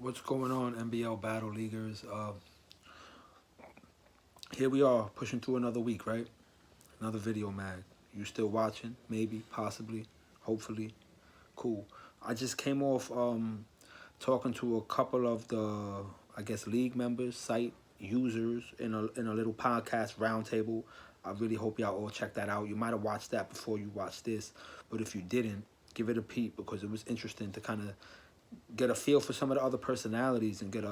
What's going on, NBL Battle Leaguers? Here we are, pushing through another week, right? Another video mag. You still watching? Maybe, possibly, hopefully. Cool. I just came off talking to a couple of the, I guess, league members, site users in a little podcast roundtable. I really hope y'all all check that out. You might have watched that before you watched this, but if you didn't, give it a peep because it was interesting to kind of get a feel for some of the other personalities and get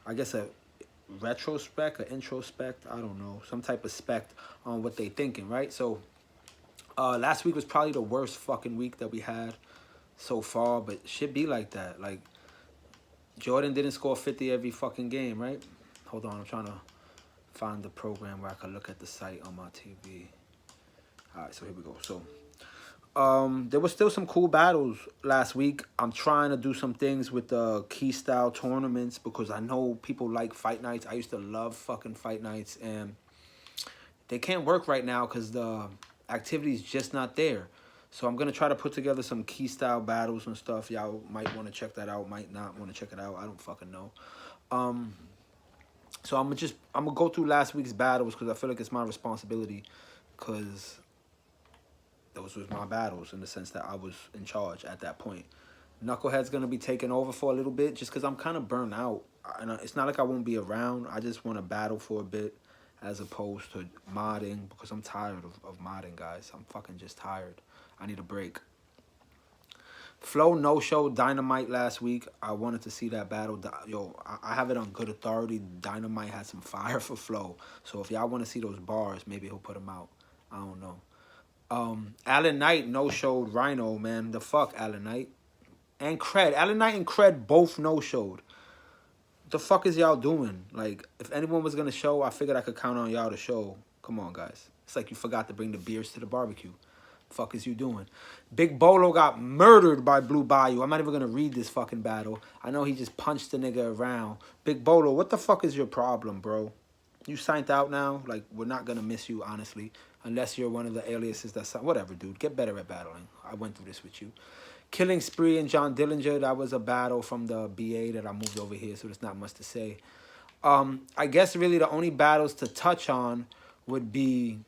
I guess, a retrospect, an introspect, I don't know, some type of spect on what they thinking, right? So last week was probably the worst fucking week that we had so far, but it should be like that. Like, Jordan didn't score 50 every fucking game, right? Hold on, I'm trying to find the program where I can look at the site on my TV. All right, so here we go. So there was still some cool battles last week. I'm trying to do some things with the key style tournaments because I know people like fight nights. I used to love fucking fight nights, and they can't work right now because the activity's just not there. So I'm gonna try to put together some key style battles and stuff. Y'all might want to check that out, might not want to check it out. I don't fucking know. So I'm gonna go through last week's battles because I feel like it's my responsibility because those was my battles in the sense that I was in charge at that point. Knucklehead's going to be taking over for a little bit just because I'm kind of burnt out. And it's not like I won't be around. I just want to battle for a bit as opposed to modding because I'm tired of modding, guys. I'm fucking just tired. I need a break. Flo no-show Dynamite last week. I wanted to see that battle. Yo, I have it on good authority. Dynamite had some fire for Flo. So if y'all want to see those bars, maybe he'll put them out. I don't know. Alan Knight no-showed Rhino, man. The fuck, Alan Knight? And Cred. Alan Knight and Cred both no-showed. What the fuck is y'all doing? Like, if anyone was going to show, I figured I could count on y'all to show. Come on, guys. It's like you forgot to bring the beers to the barbecue. The fuck is you doing? Big Bolo got murdered by Blue Bayou. I'm not even going to read this fucking battle. I know he just punched the nigga around. Big Bolo, what the fuck is your problem, bro? You signed out now. Like, we're not going to miss you, honestly. Unless you're one of the aliases that's... Whatever, dude. Get better at battling. I went through this with you. Killing Spree and John Dillinger. That was a battle from the BA that I moved over here, so there's not much to say. I guess really the only battles to touch on would be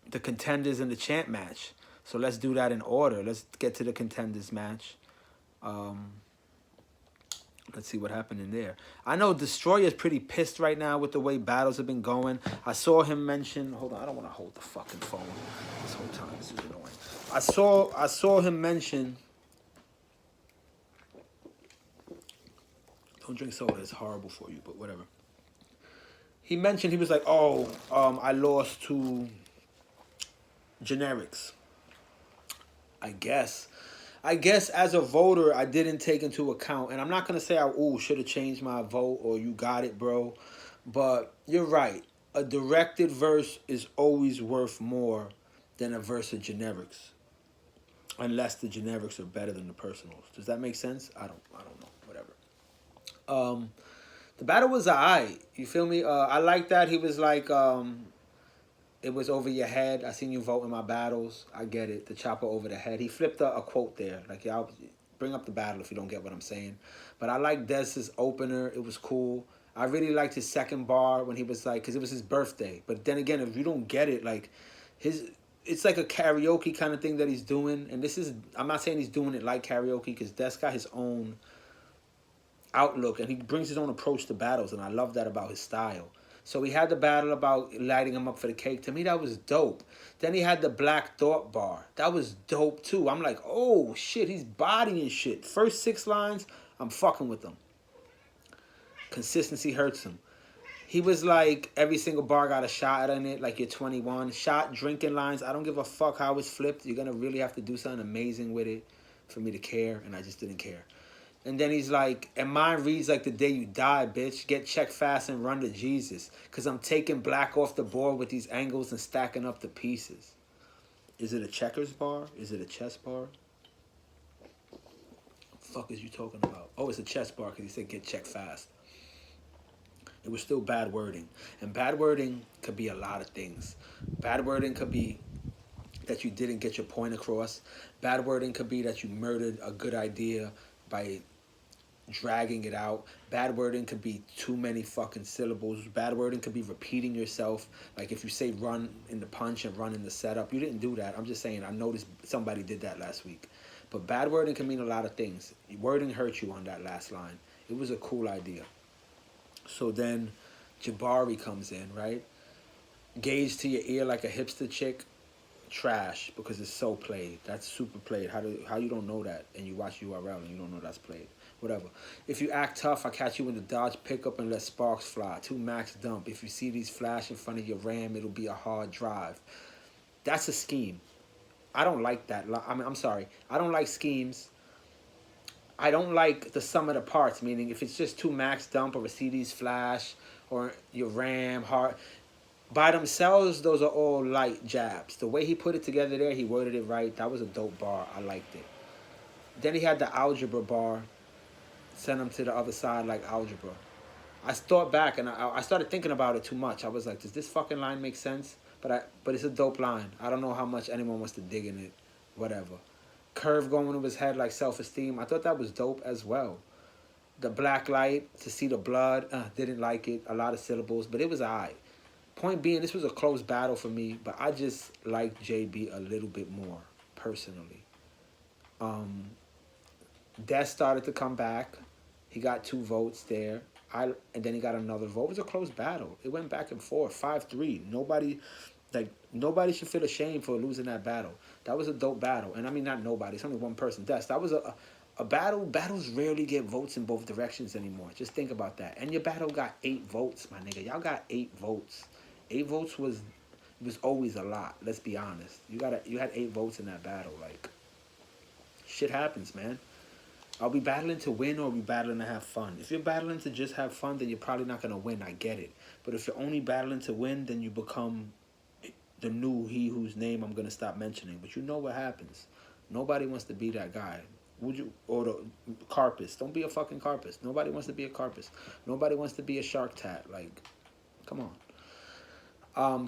the contenders and the champ match. So let's do that in order. Let's get to the contenders match. Let's see what happened in there. I know Destroyer's pretty pissed right now with the way battles have been going. I saw him mention... Hold on, I don't want to hold the fucking phone this whole time. This is annoying. I saw him mention... Don't drink soda. It's horrible for you, but whatever. He mentioned, he was like, oh, I lost to generics. I guess as a voter, I didn't take into account, and I'm not going to say I should have changed my vote or you got it, bro. But you're right. A directed verse is always worth more than a verse of generics. Unless the generics are better than the personals. Does that make sense? I don't know. Whatever. The battle was alright. You feel me? I like that. He was like, it was over your head. I seen you vote in my battles. I get it. The chopper over the head. He flipped a quote there. Like, y'all bring up the battle if you don't get what I'm saying. But I like Dez's opener. It was cool. I really liked his second bar when he was like, because it was his birthday. But then again, if you don't get it, like, it's like a karaoke kind of thing that he's doing. And this is, I'm not saying he's doing it like karaoke because Dez got his own outlook and he brings his own approach to battles. And I love that about his style. So he had the battle about lighting him up for the cake. To me, that was dope. Then he had the Black Thought bar. That was dope, too. I'm like, oh, shit, he's bodying shit. First 6 lines, I'm fucking with him. Consistency hurts him. He was like, every single bar got a shot in it, like you're 21. Shot, drinking lines. I don't give a fuck how it's flipped. You're going to really have to do something amazing with it for me to care, and I just didn't care. And then he's like, and mine reads like the day you die, bitch. Get checked fast and run to Jesus. Because I'm taking black off the board with these angles and stacking up the pieces. Is it a checkers bar? Is it a chess bar? What the fuck is you talking about? Oh, it's a chess bar because he said get checked fast. It was still bad wording. And bad wording could be a lot of things. Bad wording could be that you didn't get your point across. Bad wording could be that you murdered a good idea by dragging it out. Bad wording could be too many fucking syllables. Bad wording could be repeating yourself. Like if you say run in the punch and run in the setup, you didn't do that. I'm just saying, I noticed somebody did that last week. But bad wording can mean a lot of things. Wording hurt you on that last line. It was a cool idea. So then Jabari comes in, right? Gauge to your ear like a hipster chick. Trash, because it's so played. That's super played. How you don't know that and you watch URL and you don't know that's played? Whatever. If you act tough, I catch you in the Dodge pickup and let sparks fly. 2 max dump. If you see these flash in front of your Ram, it'll be a hard drive. That's a scheme. I don't like that. I'm sorry. I don't like schemes. I don't like the sum of the parts, meaning if it's just 2 max dump or a CD's flash or your RAM hard, by themselves, those are all light jabs. The way he put it together there, he worded it right. That was a dope bar. I liked it. Then he had the algebra bar, sent him to the other side like algebra. I thought back and I started thinking about it too much. I was like, does this fucking line make sense? But it's a dope line. I don't know how much anyone wants to dig in it. Whatever. Curve going to his head like self-esteem. I thought that was dope as well. The black light to see the blood. Didn't like it. A lot of syllables, but it was alright. Point being, this was a close battle for me, but I just like JB a little bit more, personally. Des started to come back. He got 2 votes there. And then he got another vote. It was a close battle. It went back and forth, 5-3. Nobody should feel ashamed for losing that battle. That was a dope battle. And I mean, not nobody. It's only one person. Des. That was a battle. Battles rarely get votes in both directions anymore. Just think about that. And your battle got 8 votes, my nigga. Y'all got 8 votes. 8 votes was always a lot. Let's be honest. You had 8 votes in that battle. Like, shit happens, man. Are we battling to win or are we battling to have fun? If you're battling to just have fun, then you're probably not gonna win. I get it. But if you're only battling to win, then you become the new he whose name I'm gonna stop mentioning. But you know what happens. Nobody wants to be that guy. Would you, or the carpus? Don't be a fucking carpus. Nobody wants to be a carpus. Nobody wants to be a shark tat. Like, come on.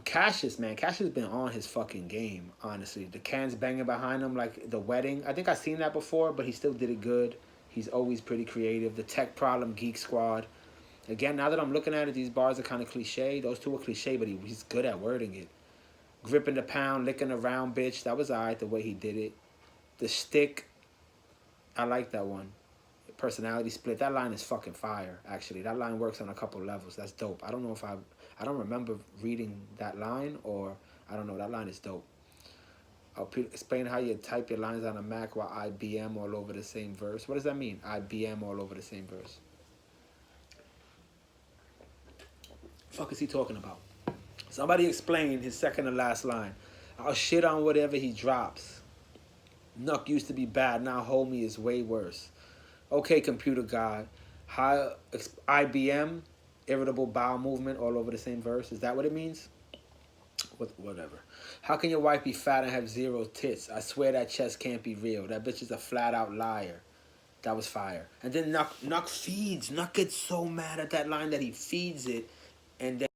Cassius, man. Cassius has been on his fucking game, honestly. The cans banging behind him like the wedding. I think I've seen that before, but he still did it good. He's always pretty creative. The Tech Problem Geek Squad. Again, now that I'm looking at it, these bars are kind of cliche. Those 2 are cliche, but he's good at wording it. Gripping the pound, licking around, bitch. That was alright, the way he did it. The stick. I like that one. Personality split. That line is fucking fire, actually. That line works on a couple levels. That's dope. I don't know if I don't remember reading that line, or I don't know. That line is dope. I'll explain how you type your lines on a Mac while IBM all over the same verse. What does that mean? IBM all over the same verse. Fuck is he talking about? Somebody explain his second to last line. I'll shit on whatever he drops. Nuck used to be bad. Now homie is way worse. Okay, computer guy. IBM, irritable bowel movement all over the same verse. Is that what it means? Whatever. How can your wife be fat and have 0 tits? I swear that chest can't be real. That bitch is a flat out liar. That was fire. And then Nuck feeds. Nuck gets so mad at that line that he feeds it, and then